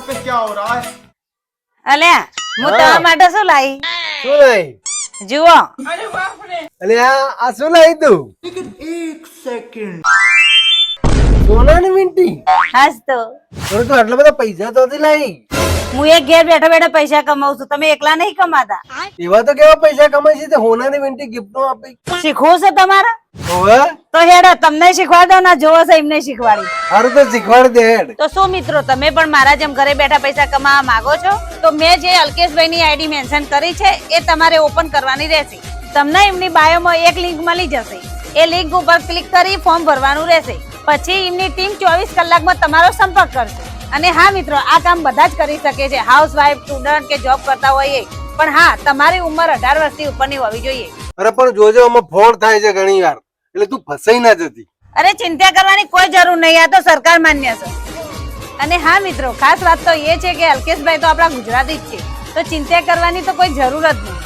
पे क्या हो रहा है? અલ્યા હું તમારા માટે શું લાવી શું લાઈ? જુઓ અલે આ શું લાઈ તું? સોનાની વીંટી? હાસ તો પણ તું આટલા બધા પૈસા તો લાઈ? હું એક ઘેર બેઠા બેઠા પૈસા કમાઉં છું, તમે એકલા નહીં કમાતા. એવા તો કેવા પૈસા કમાય છે તે સોનાની વીંટી ગિફ્ટ નો આપી? શીખવું છે તમારે હોવે તો હેડો, તમને શીખવાડ દો ના જોવો છે એમને શીખવાડી. હારું તો શીખવાડ દે હેડ. તો શું મિત્રો, તમે પણ મારા જેમ ઘરે બેઠા પૈસા કમાવા માંગો છો તો મેં જે અલ્કેશભાઈ ની આઈડી મેન્શન કરી છે એ તમારે ઓપન કરવાની રહેશે. તમને એમની બાયોમાં એક લિંક મળી જશે, એ લિંક ઉપર ક્લિક કરી ફોર્મ ભરવાનું રહેશે. પછી એમની ટીમ 24 કલાકમાં તમારો સંપર્ક કરશે. અને હા મિત્રો, આ કામ બધા જ કરી શકે છે, હાઉસવાઈફ, સ્ટુડન્ટ કે જોબ કરતા હોય એ. પણ હા, તમારી ઉંમર 18 વર્ષથી ઉપરની હોવી જોઈએ. અરે પણ જોજો આમાં ફોડ થાય છે ઘણી વાર, એટલે તું ફસાઈ ના જતી. અરે ચિંતા કરવાની કોઈ જરૂર નહીં, આ તો સરકાર માન્ય છે. અને હા મિત્રો, ખાસ વાત તો એ છે કે અલ્કેશભાઈ તો આપણા ગુજરાતી જ છે, તો ચિંતા કરવાની તો કોઈ જરૂર જ નહીં.